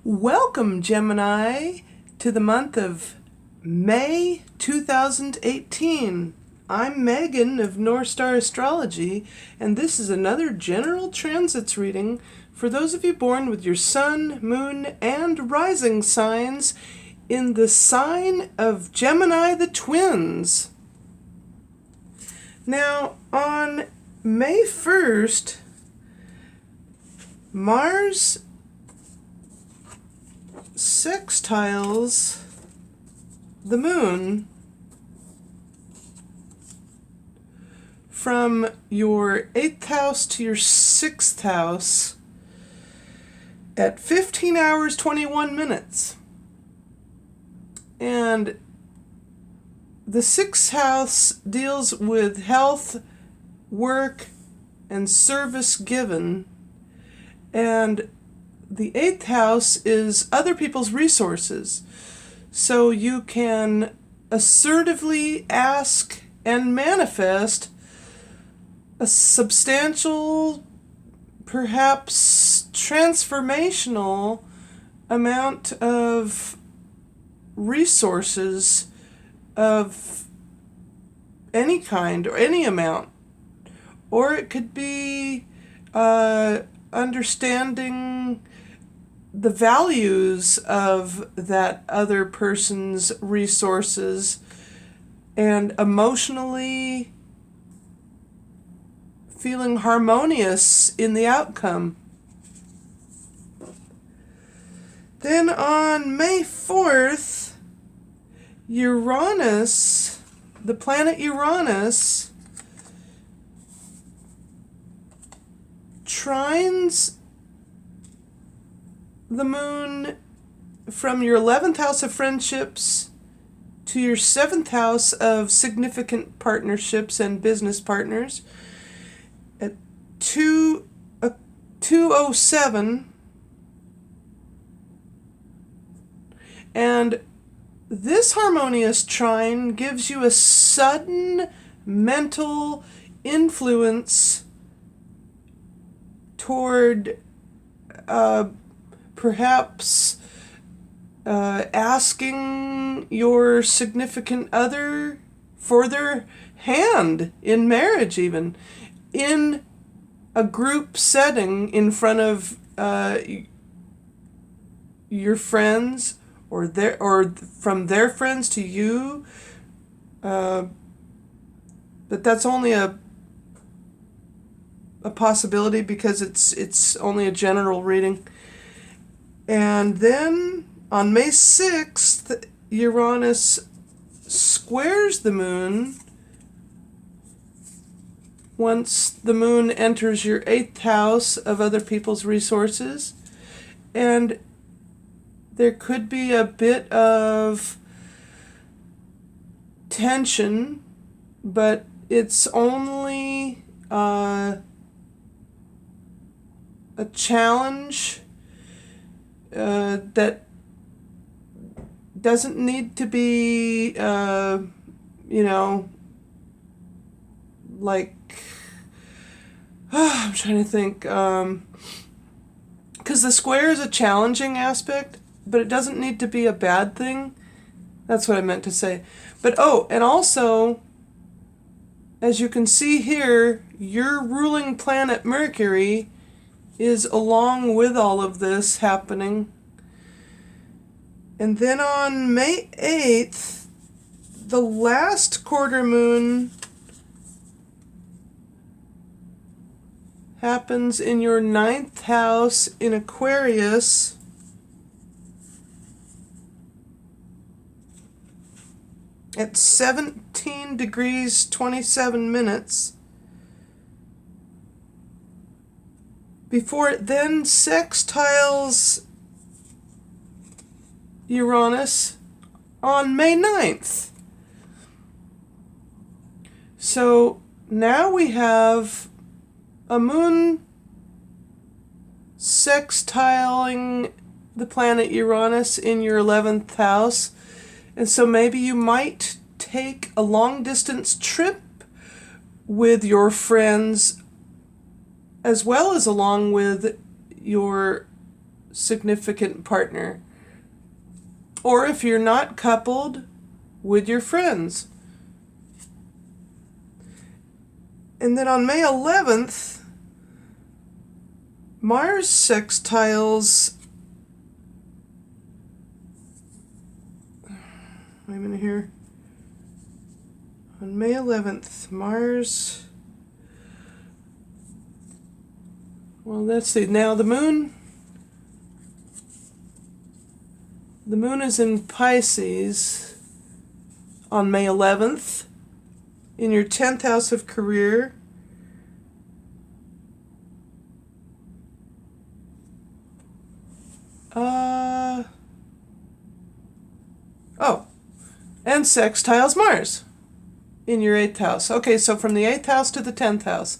Welcome, Gemini, to the month of May 2018. I'm Megan of North Star Astrology, and this is another general transits reading for those of you born with your sun, moon, and rising signs in the sign of Gemini the Twins. Now, on May 1st, Mars sextiles the moon from your 8th house to your 6th house at 15 hours 21 minutes. And the 6th house deals with health, work, and service given, and the 8th house is other people's resources. So you can assertively ask and manifest a substantial, perhaps transformational amount of resources of any kind or any amount. Or it could be understanding the values of that other person's resources and emotionally feeling harmonious in the outcome. Then on May 4th, Uranus, the planet Uranus, trines the moon from your 11th house of friendships to your 7th house of significant partnerships and business partners at 2:07, and this harmonious trine gives you a sudden mental influence toward perhaps asking your significant other for their hand in marriage, even in a group setting in front of your friends or from their friends to you. But that's only a possibility because it's only a general reading. And then on May 6th, Uranus squares the moon once the moon enters your 8th house of other people's resources. And there could be a bit of tension, but it's only a challenge that doesn't need to be, like, I'm trying to think, because the square is a challenging aspect, but it doesn't need to be a bad thing. That's what I meant to say. But, and also, as you can see here, your ruling planet Mercury is along with all of this happening. And then on May 8th, the last quarter moon happens in your 9th house in Aquarius at 17 degrees 27 minutes. Before it then sextiles Uranus on May 9th. So now we have a moon sextiling the planet Uranus in your 11th house. And so maybe you might take a long distance trip with your friends as well as along with your significant partner. Or if you're not coupled, with your friends. And then on May 11th, Mars sextiles, wait a minute here. On May 11th, Mars, well, let's see, now the moon is in Pisces on May 11th, in your 10th house of career. And sextiles Mars in your 8th house. Okay, so from the 8th house to the 10th house.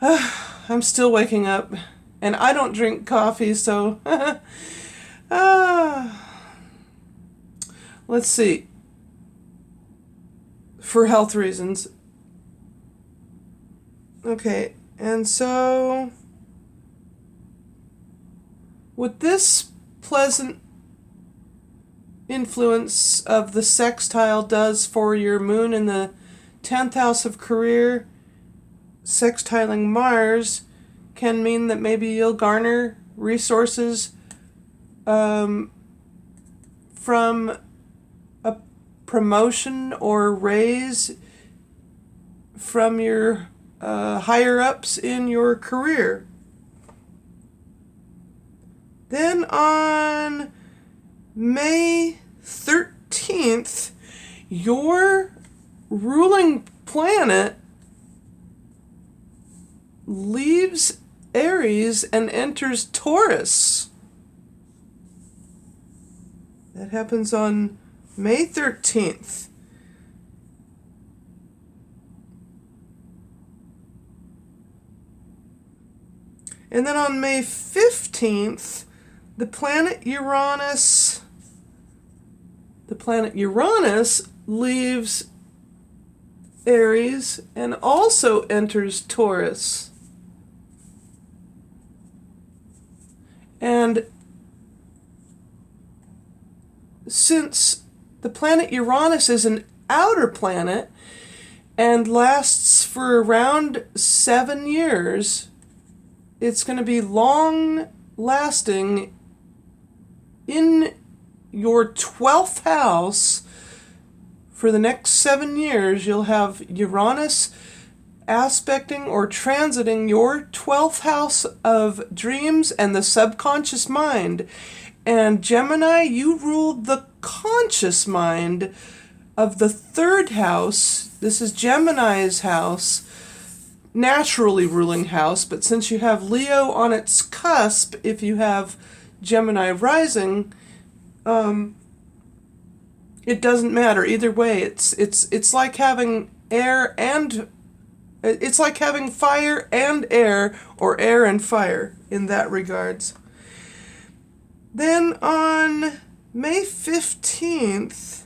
I'm still waking up, and I don't drink coffee, so let's see. For health reasons. Okay, and so with this pleasant influence of the sextile does for your moon in the 10th house of career, sextiling Mars can mean that maybe you'll garner resources from a promotion or raise from your higher ups in your career. Then on May 13th, your ruling planet leaves Aries and enters Taurus. That happens on May 13th. And then on May 15th, the planet Uranus leaves Aries and also enters Taurus. And since the planet Uranus is an outer planet and lasts for around 7 years, it's going to be long lasting in your 12th house. For the next 7 years, you'll have Uranus aspecting or transiting your 12th house of dreams and the subconscious mind. And Gemini, you rule the conscious mind of the 3rd house. This is Gemini's house, naturally ruling house, but since you have Leo on its cusp, if you have Gemini rising, it doesn't matter either way. It's like having air and it's like having fire and air, or air and fire in that regards. Then on May 15th,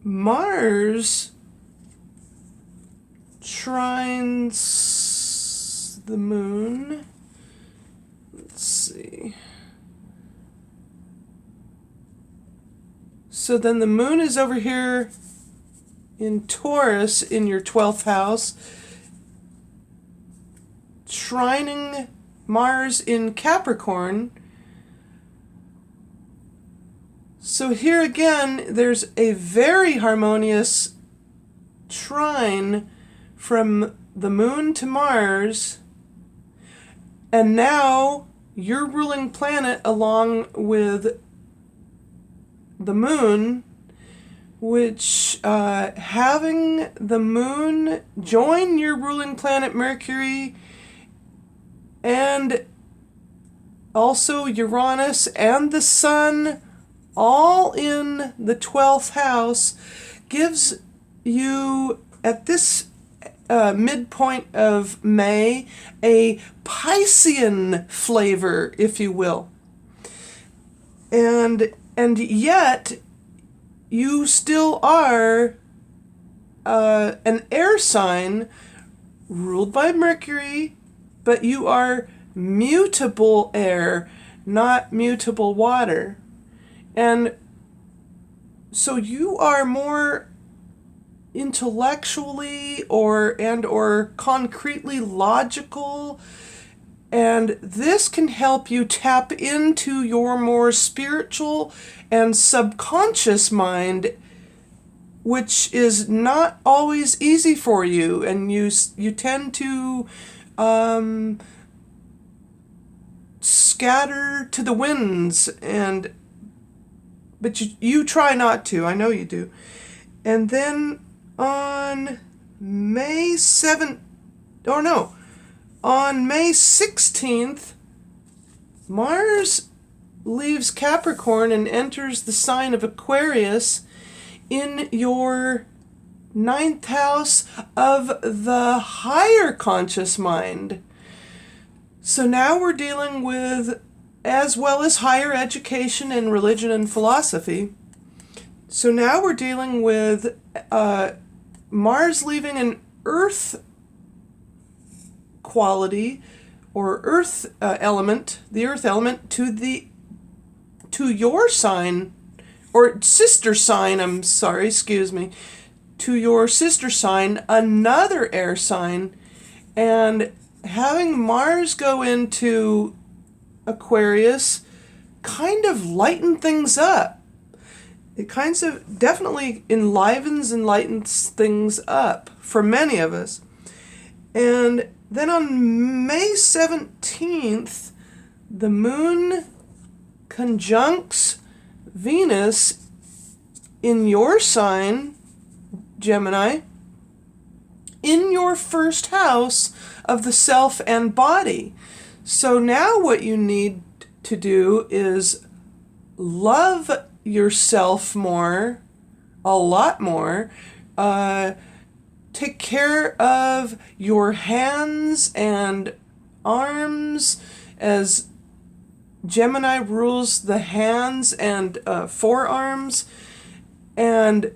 Mars trines the moon. Let's see. So then the moon is over here in Taurus in your 12th house, trining Mars in Capricorn. So here again, there's a very harmonious trine from the moon to Mars, and now your ruling planet along with the moon, which having the moon join your ruling planet Mercury and also Uranus and the Sun all in the 12th house gives you, at this midpoint of May, a Piscean flavor, if you will. And yet you still are an air sign ruled by Mercury, but you are mutable air, not mutable water. And so you are more intellectually or concretely logical, and this can help you tap into your more spiritual and subconscious mind, which is not always easy for you, and you tend to scatter to the winds, but you try not to. I know you do. And then on May 16th, Mars leaves Capricorn and enters the sign of Aquarius in your 9th house of the higher conscious mind. So now we're dealing with, as well as higher education and religion and philosophy. So now we're dealing with Mars leaving an earth quality or earth element, the earth element, to your sign, or sister sign, to your sister sign, another air sign, and having Mars go into Aquarius kind of lighten things up. It kind of definitely enlightens things up for many of us. And then on May 17th, the moon conjuncts Venus in your sign, Gemini, in your first house of the self and body. So now what you need to do is love yourself more, a lot more. Take care of your hands and arms, as Gemini rules the hands and forearms, and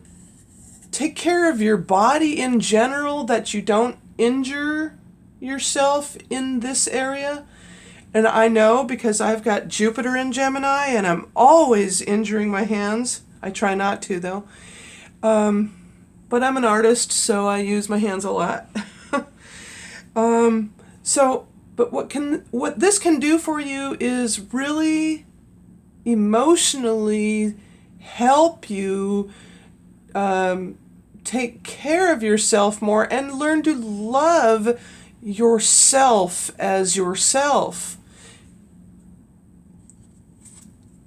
take care of your body in general, that you don't injure yourself in this area. And I know, because I've got Jupiter in Gemini and I'm always injuring my hands. I try not to, though. But I'm an artist, so I use my hands a lot. But what this can do for you is really emotionally help you take care of yourself more and learn to love yourself as yourself.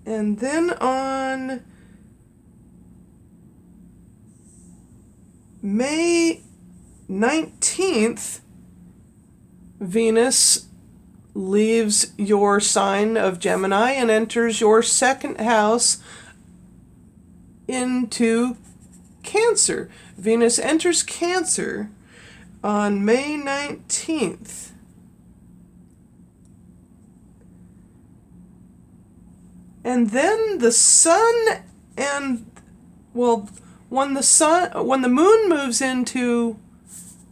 And then on May 19th, Venus leaves your sign of Gemini and enters your second house into Cancer. Venus enters Cancer on May 19th. And then the sun when the moon moves into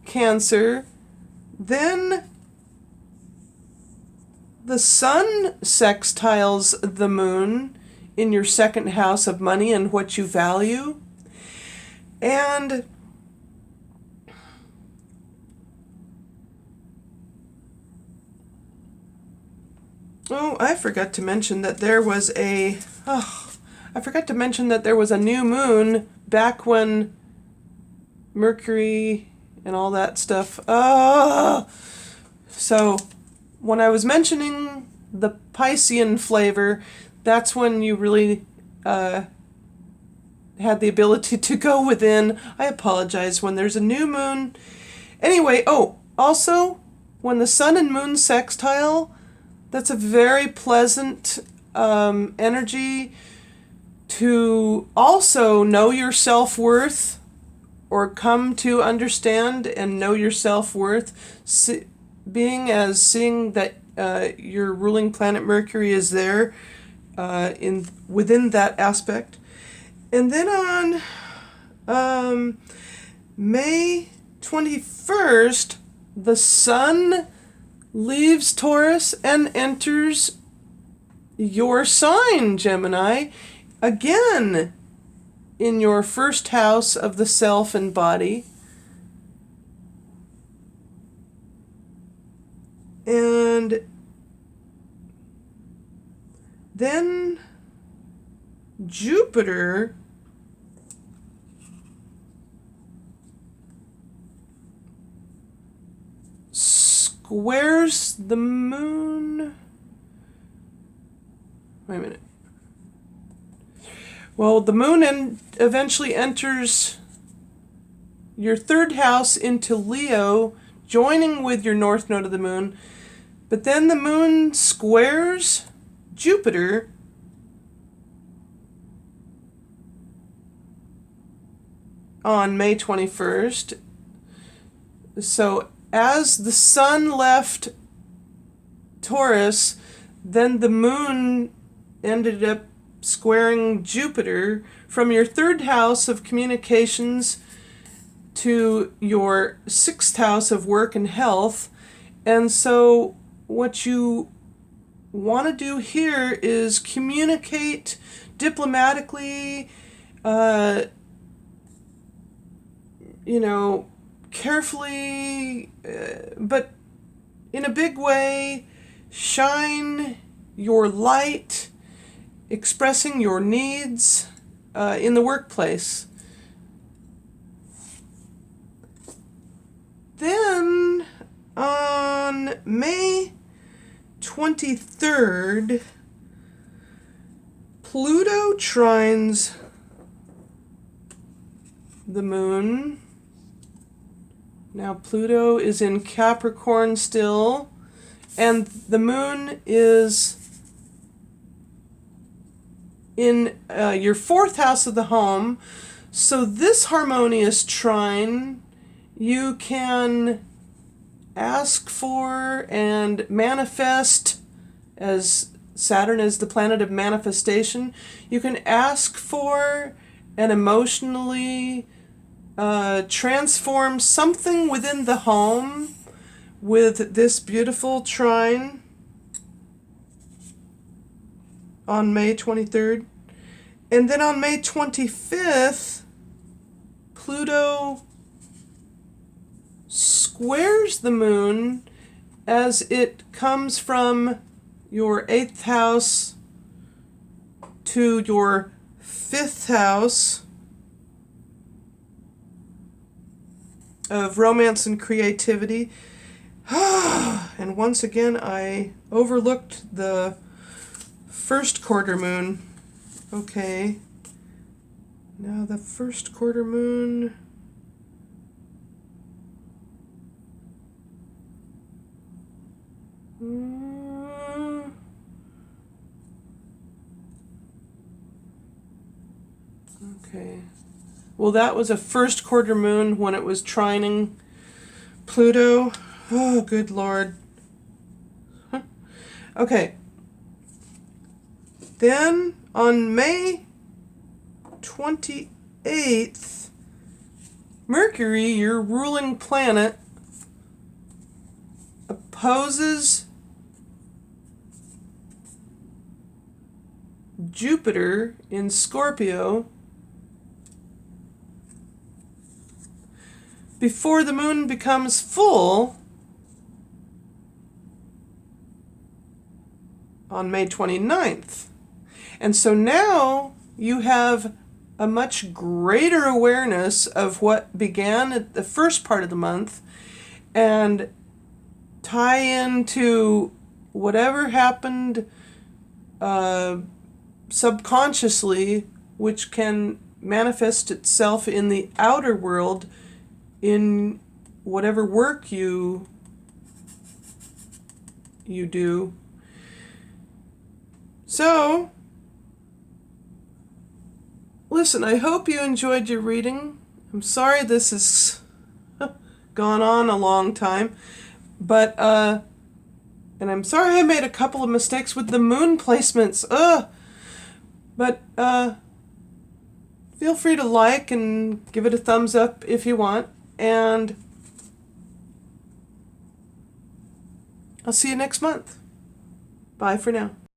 Cancer, then the sun sextiles the moon in your second house of money and what you value. And I forgot to mention that there was a new moon back when Mercury and all that stuff. So when I was mentioning the Piscean flavor, that's when you really had the ability to go within. I apologize, when there's a new moon. Anyway, also, when the sun and moon sextile, that's a very pleasant energy to also know your self-worth, or come to understand and know your self-worth, seeing that your ruling planet Mercury is there within that aspect. And then on May 21st, the sun leaves Taurus and enters your sign, Gemini, again in your first house of the self and body. And then Jupiter squares the moon. Wait a minute. Well, the moon eventually enters your third house into Leo, joining with your north node of the moon. But then the moon squares Jupiter on May 21st. So as the sun left Taurus, then the moon ended up squaring Jupiter from your third house of communications to your sixth house of work and health. And so what you want to do here is communicate diplomatically, carefully, but in a big way. Shine your light, expressing your needs in the workplace. Then on May 23rd, Pluto trines the moon. Now Pluto is in Capricorn still, and the moon is in your fourth house of the home. So this harmonious trine, you can ask for and manifest, as Saturn is the planet of manifestation. You can ask for and emotionally transform something within the home with this beautiful trine on May 23rd. And then on May 25th, Pluto squares the moon as it comes from your 8th house to your 5th house of romance and creativity. And once again, I overlooked the first quarter moon. Okay. Now the first quarter moon. Okay. Well, that was a first quarter moon when it was trining Pluto. Oh, good Lord. Okay. Then on May 28th, Mercury, your ruling planet, opposes Jupiter in Scorpio before the moon becomes full on May 29th. And so now you have a much greater awareness of what began at the first part of the month and tie into whatever happened subconsciously, which can manifest itself in the outer world in whatever work you do. So, listen, I hope you enjoyed your reading. I'm sorry this has gone on a long time, but and I'm sorry I made a couple of mistakes with the moon placements. But feel free to like and give it a thumbs up if you want. And I'll see you next month. Bye for now.